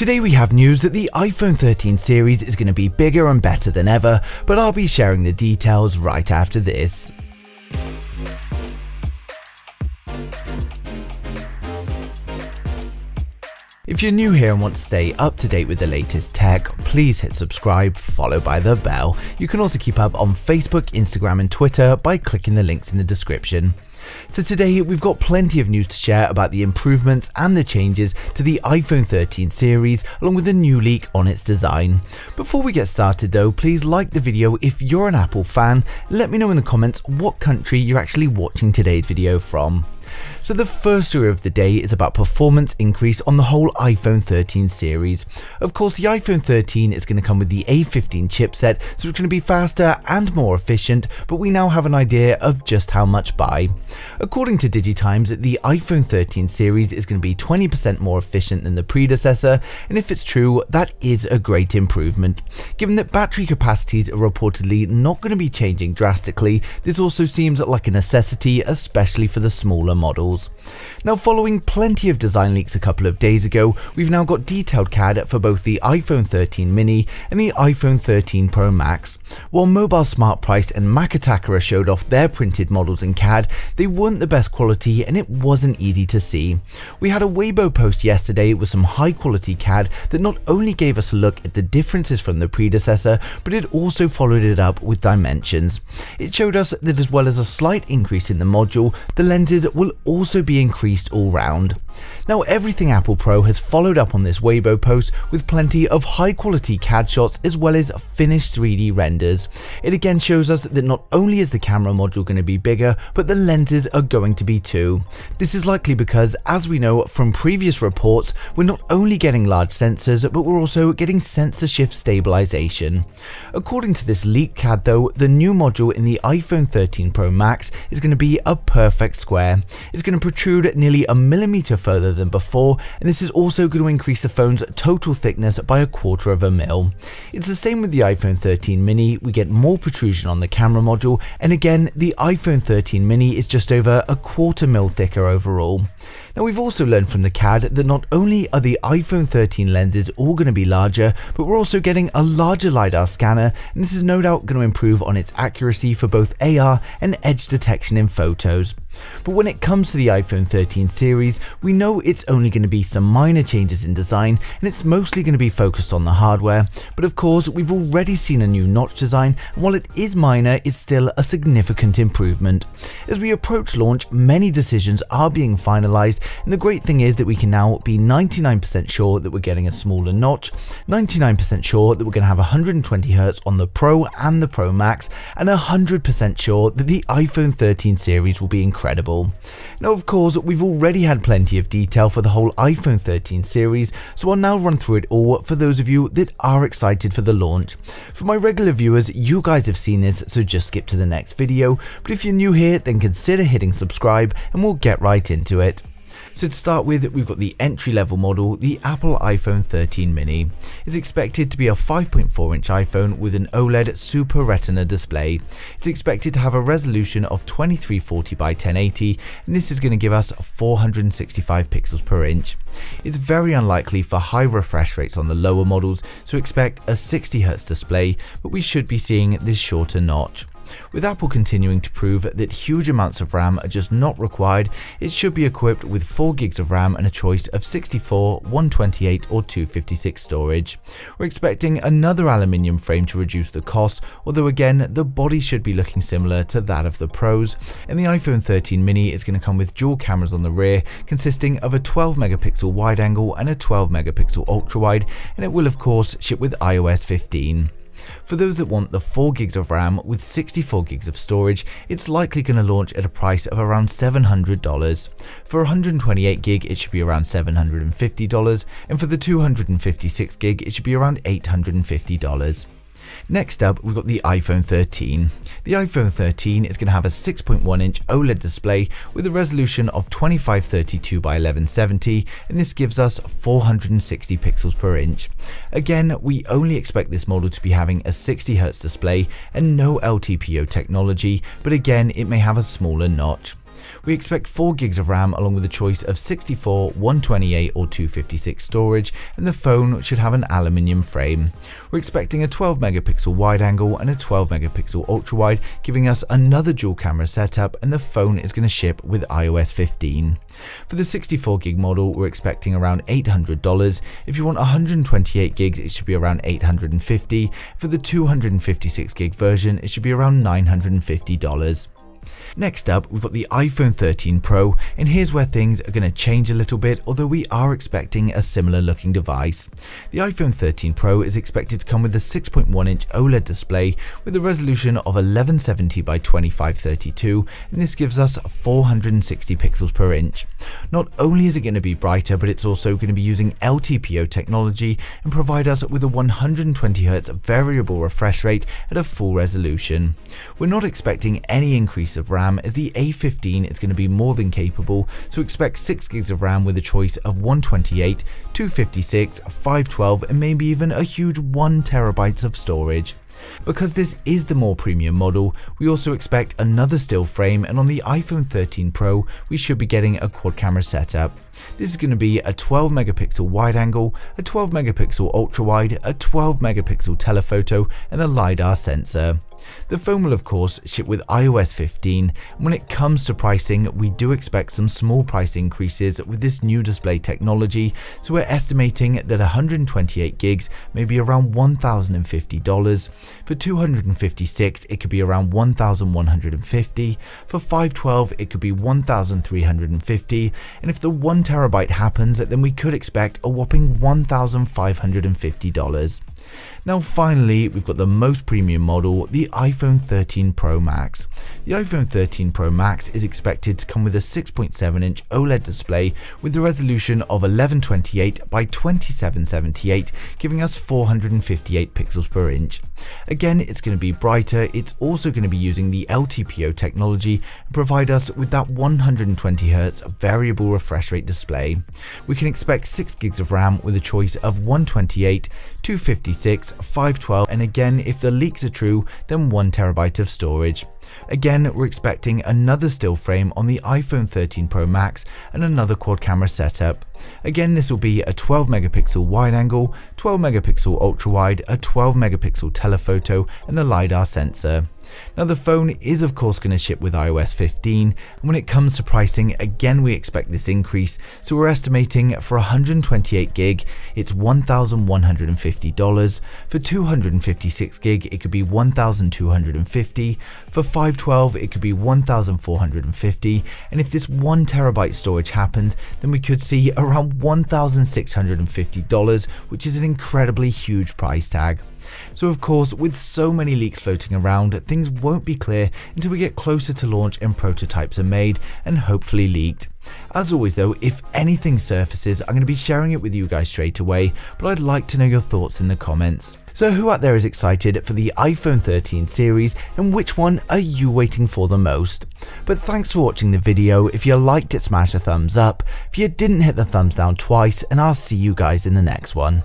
Today we have news that the iPhone 13 series is going to be bigger and better than ever, but I'll be sharing the details right after this. If you're new here and want to stay up to date with the latest tech, please hit subscribe followed by the bell. You can also keep up on Facebook, Instagram and Twitter by clicking the links in the description. So today we've got plenty of news to share about the improvements and the changes to the iPhone 13 series, along with a new leak on its design. Before we get started though, please like the video if you're an Apple fan. Let me know in the comments what country you're actually watching today's video from. So the first story of the day is about performance increase on the whole iPhone 13 series. Of course, the iPhone 13 is going to come with the A15 chipset, so it's going to be faster and more efficient, but we now have an idea of just how much by. According to DigiTimes, the iPhone 13 series is going to be 20% more efficient than the predecessor, and if it's true, that is a great improvement. Given that battery capacities are reportedly not going to be changing drastically, this also seems like a necessity, especially for the smaller models. Now, following plenty of design leaks a couple of days ago, we've now got detailed CAD for both the iPhone 13 mini and the iPhone 13 Pro Max. While Mobile Smart Price and Macatakara showed off their printed models in CAD, they weren't the best quality and it wasn't easy to see. We had a Weibo post yesterday with some high quality CAD that not only gave us a look at the differences from the predecessor, but it also followed it up with dimensions. It showed us that as well as a slight increase in the module, the lenses will also be increased all round. Now, Everything Apple Pro has followed up on this Weibo post with plenty of high quality CAD shots as well as finished 3D renders. It again shows us that not only is the camera module going to be bigger, but the lenses are going to be too. This is likely because, as we know from previous reports, we're not only getting large sensors, but we're also getting sensor shift stabilization. According to this leaked CAD though, the new module in the iPhone 13 Pro Max is going to be a perfect square. It's going to protrude nearly a millimeter further than before, and this is also going to increase the phone's total thickness by 1/4 of a mil. It's the same with the iPhone 13 mini. We get more protrusion on the camera module, and again the iPhone 13 mini is just over 1/4 mil thicker overall. Now, we've also learned from the CAD that not only are the iPhone 13 lenses all going to be larger, but we're also getting a larger LiDAR scanner, and this is no doubt going to improve on its accuracy for both AR and edge detection in photos. But when it comes to the iPhone 13 series, we know it's only going to be some minor changes in design, and it's mostly going to be focused on the hardware. But of course, we've already seen a new notch design, and while it is minor, it's still a significant improvement. As we approach launch, many decisions are being finalized, and the great thing is that we can now be 99% sure that we're getting a smaller notch, 99% sure that we're going to have 120Hz on the Pro and the Pro Max, and 100% sure that the iPhone 13 series will be incredible. Now, of course, we've already had plenty of detail for the whole iPhone 13 series, so I'll now run through it all for those of you that are excited for the launch. For my regular viewers, you guys have seen this, so just skip to the next video, but if you're new here, then consider hitting subscribe and we'll get right into it. So to start with, we've got the entry-level model, the Apple iPhone 13 mini. It's expected to be a 5.4-inch iPhone with an OLED Super Retina display. It's expected to have a resolution of 2340 by 1080, and this is going to give us 465 pixels per inch. It's very unlikely for high refresh rates on the lower models, so expect a 60Hz display, but we should be seeing this shorter notch. With Apple continuing to prove that huge amounts of RAM are just not required, it should be equipped with 4GB of RAM and a choice of 64, 128 or 256 storage. We're expecting another aluminium frame to reduce the cost, although again the body should be looking similar to that of the Pros, and the iPhone 13 mini is going to come with dual cameras on the rear consisting of a 12 megapixel wide angle and a 12 megapixel ultra wide, and it will of course ship with iOS 15. For those that want the 4GB of RAM with 64GB of storage, it's likely going to launch at a price of around $700. For 128GB, it should be around $750, and for the 256GB, it should be around $850. Next up, we've got the iPhone 13. The iPhone 13 is going to have a 6.1-inch OLED display with a resolution of 2532 by 1170, and this gives us 460 pixels per inch. Again, we only expect this model to be having a 60Hz display and no LTPO technology, but again, it may have a smaller notch. We expect 4 gigs of RAM along with a choice of 64, 128 or 256 storage, and the phone should have an aluminium frame. We're expecting a 12 megapixel wide angle and a 12 megapixel ultra wide, giving us another dual camera setup, and the phone is going to ship with iOS 15. For the 64 gig model, we're expecting around $800. If you want 128 gigs, it should be around $850. For the 256 gig version, it should be around $950. Next up, we've got the iPhone 13 Pro, and here's where things are going to change a little bit, although we are expecting a similar looking device. The iPhone 13 Pro is expected to come with a 6.1-inch OLED display with a resolution of 1170 by 2532, and this gives us 460 pixels per inch. Not only is it going to be brighter, but it's also going to be using LTPO technology and provide us with a 120Hz variable refresh rate at a full resolution. We're not expecting any increase of RAM, as the A15 is going to be more than capable, so expect 6 gigs of RAM with a choice of 128, 256, 512 and maybe even a huge 1 terabyte of storage. Because this is the more premium model, we also expect another still frame, and on the iPhone 13 Pro we should be getting a quad camera setup. This is going to be a 12 megapixel wide angle, a 12 megapixel ultra wide, a 12 megapixel telephoto and a LiDAR sensor. The phone will of course ship with iOS 15, and when it comes to pricing, we do expect some small price increases with this new display technology, so we're estimating that 128 gigs may be around $1,050. For 256 it could be around $1,150, for 512 it could be $1,350, and if the 1 terabyte happens, then we could expect a whopping $1,550. Now finally, we've got the most premium model, the iPhone 13 Pro Max. The iPhone 13 Pro Max is expected to come with a 6.7-inch OLED display with a resolution of 1128 by 2778, giving us 458 pixels per inch. Again, it's going to be brighter. It's also going to be using the LTPO technology and provide us with that 120Hz variable refresh rate display. We can expect 6 gigs of RAM with a choice of 128, 256, 512, and again, if the leaks are true, then 1 terabyte of storage. Again, we're expecting another still frame on the iPhone 13 Pro Max and another quad camera setup. Again, this will be a 12 megapixel wide angle, 12 megapixel ultra wide, a 12 megapixel telephoto and the LiDAR sensor. Now the phone is of course going to ship with iOS 15, and when it comes to pricing, again we expect this increase, so we're estimating for 128 gig it's $1,150, for 256 gig it could be $1,250, for 512 it could be $1,450, and if this 1 terabyte storage happens, then we could see around $1,650, which is an incredibly huge price tag. So of course, with so many leaks floating around, things won't be clear until we get closer to launch and prototypes are made and hopefully leaked. As always though, if anything surfaces, I'm going to be sharing it with you guys straight away, but I'd like to know your thoughts in the comments. So who out there is excited for the iPhone 13 series, and which one are you waiting for the most? But thanks for watching the video. If you liked it, smash a thumbs up. If you didn't, hit the thumbs down twice, and I'll see you guys in the next one.